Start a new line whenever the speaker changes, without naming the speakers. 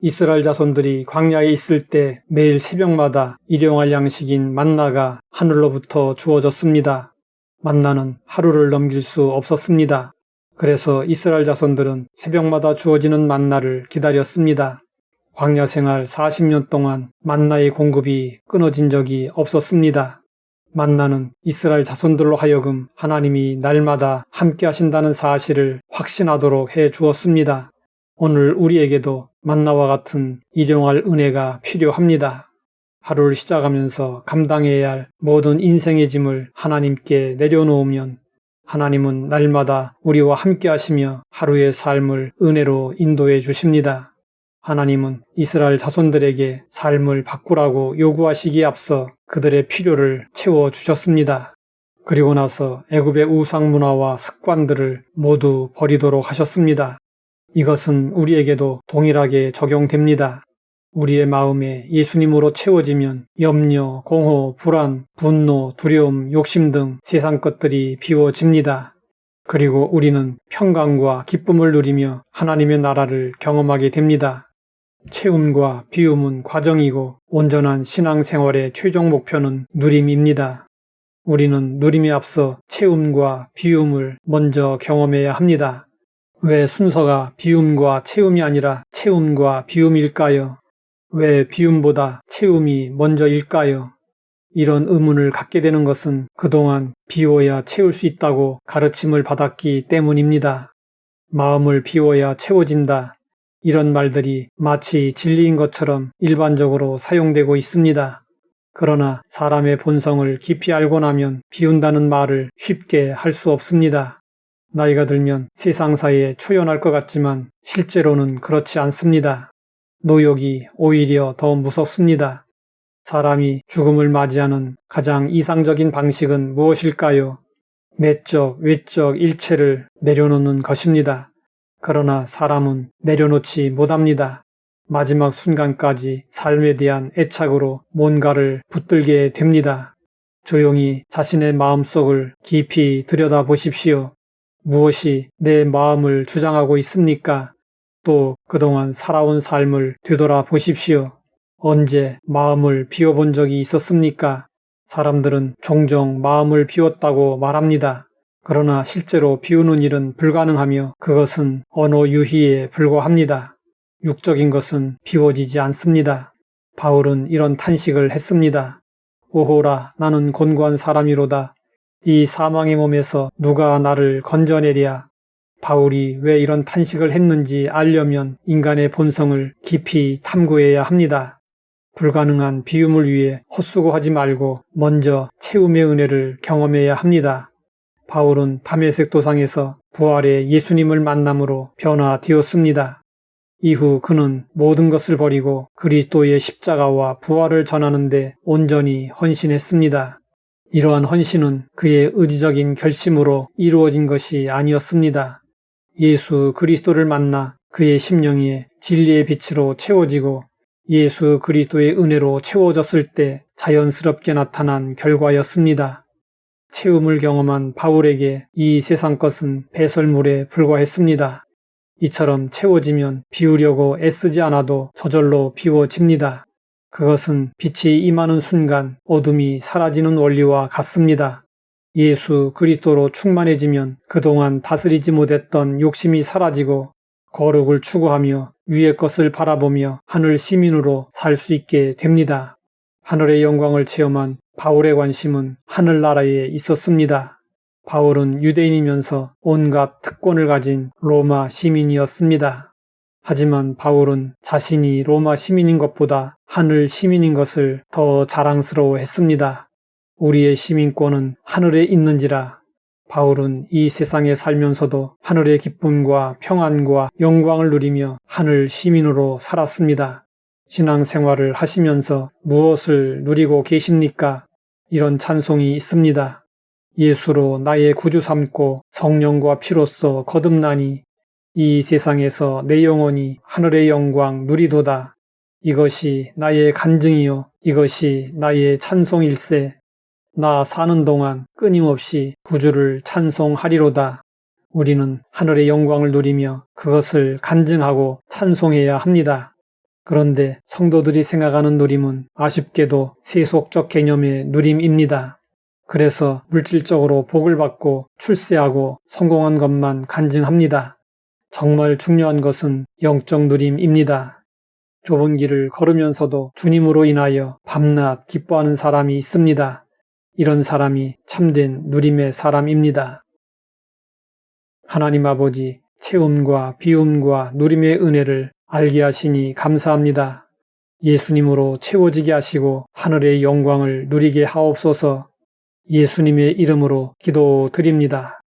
이스라엘 자손들이 광야에 있을 때 매일 새벽마다 일용할 양식인 만나가 하늘로부터 주어졌습니다. 만나는 하루를 넘길 수 없었습니다. 그래서 이스라엘 자손들은 새벽마다 주어지는 만나를 기다렸습니다. 광야 생활 40년 동안 만나의 공급이 끊어진 적이 없었습니다. 만나는 이스라엘 자손들로 하여금 하나님이 날마다 함께 하신다는 사실을 확신하도록 해 주었습니다. 오늘 우리에게도 만나와 같은 일용할 은혜가 필요합니다. 하루를 시작하면서 감당해야 할 모든 인생의 짐을 하나님께 내려놓으면 하나님은 날마다 우리와 함께 하시며 하루의 삶을 은혜로 인도해 주십니다. 하나님은 이스라엘 자손들에게 삶을 바꾸라고 요구하시기에 앞서 그들의 필요를 채워주셨습니다. 그리고 나서 애굽의 우상 문화와 습관들을 모두 버리도록 하셨습니다. 이것은 우리에게도 동일하게 적용됩니다. 우리의 마음에 예수님으로 채워지면 염려, 공허, 불안, 분노, 두려움, 욕심 등 세상 것들이 비워집니다. 그리고 우리는 평강과 기쁨을 누리며 하나님의 나라를 경험하게 됩니다. 채움과 비움은 과정이고 온전한 신앙생활의 최종 목표는 누림입니다. 우리는 누림에 앞서 채움과 비움을 먼저 경험해야 합니다. 왜 순서가 비움과 채움이 아니라 채움과 비움일까요? 왜 비움보다 채움이 먼저일까요? 이런 의문을 갖게 되는 것은 그동안 비워야 채울 수 있다고 가르침을 받았기 때문입니다. 마음을 비워야 채워진다. 이런 말들이 마치 진리인 것처럼 일반적으로 사용되고 있습니다. 그러나 사람의 본성을 깊이 알고 나면 비운다는 말을 쉽게 할 수 없습니다. 나이가 들면 세상사에 초연할 것 같지만 실제로는 그렇지 않습니다. 노역이 오히려 더 무섭습니다. 사람이 죽음을 맞이하는 가장 이상적인 방식은 무엇일까요? 내적, 외적 일체를 내려놓는 것입니다. 그러나 사람은 내려놓지 못합니다. 마지막 순간까지 삶에 대한 애착으로 뭔가를 붙들게 됩니다. 조용히 자신의 마음속을 깊이 들여다보십시오. 무엇이 내 마음을 주장하고 있습니까? 또 그동안 살아온 삶을 되돌아보십시오. 언제 마음을 비워본 적이 있었습니까? 사람들은 종종 마음을 비웠다고 말합니다. 그러나 실제로 비우는 일은 불가능하며 그것은 언어 유희에 불과합니다. 육적인 것은 비워지지 않습니다. 바울은 이런 탄식을 했습니다. 오호라, 나는 곤고한 사람이로다. 이 사망의 몸에서 누가 나를 건져내랴. 바울이 왜 이런 탄식을 했는지 알려면 인간의 본성을 깊이 탐구해야 합니다. 불가능한 비움을 위해 헛수고하지 말고 먼저 채움의 은혜를 경험해야 합니다. 바울은 다메섹 도상에서 부활의 예수님을 만남으로 변화되었습니다. 이후 그는 모든 것을 버리고 그리스도의 십자가와 부활을 전하는 데 온전히 헌신했습니다. 이러한 헌신은 그의 의지적인 결심으로 이루어진 것이 아니었습니다. 예수 그리스도를 만나 그의 심령이 진리의 빛으로 채워지고 예수 그리스도의 은혜로 채워졌을 때 자연스럽게 나타난 결과였습니다. 채움을 경험한 바울에게 이 세상 것은 배설물에 불과했습니다. 이처럼 채워지면 비우려고 애쓰지 않아도 저절로 비워집니다. 그것은 빛이 임하는 순간 어둠이 사라지는 원리와 같습니다. 예수 그리스도로 충만해지면 그동안 다스리지 못했던 욕심이 사라지고 거룩을 추구하며 위의 것을 바라보며 하늘 시민으로 살 수 있게 됩니다. 하늘의 영광을 체험한 바울의 관심은 하늘나라에 있었습니다. 바울은 유대인이면서 온갖 특권을 가진 로마 시민이었습니다. 하지만 바울은 자신이 로마 시민인 것보다 하늘 시민인 것을 더 자랑스러워했습니다. 우리의 시민권은 하늘에 있는지라. 바울은 이 세상에 살면서도 하늘의 기쁨과 평안과 영광을 누리며 하늘 시민으로 살았습니다. 신앙생활을 하시면서 무엇을 누리고 계십니까? 이런 찬송이 있습니다. 예수로 나의 구주 삼고 성령과 피로써 거듭나니 이 세상에서 내 영혼이 하늘의 영광 누리도다. 이것이 나의 간증이요 이것이 나의 찬송일세. 나 사는 동안 끊임없이 구주를 찬송하리로다. 우리는 하늘의 영광을 누리며 그것을 간증하고 찬송해야 합니다. 그런데 성도들이 생각하는 누림은 아쉽게도 세속적 개념의 누림입니다. 그래서 물질적으로 복을 받고 출세하고 성공한 것만 간증합니다. 정말 중요한 것은 영적 누림입니다. 좁은 길을 걸으면서도 주님으로 인하여 밤낮 기뻐하는 사람이 있습니다. 이런 사람이 참된 누림의 사람입니다. 하나님 아버지, 채움과 비움과 누림의 은혜를 알게 하시니 감사합니다. 예수님으로 채워지게 하시고 하늘의 영광을 누리게 하옵소서. 예수님의 이름으로 기도드립니다.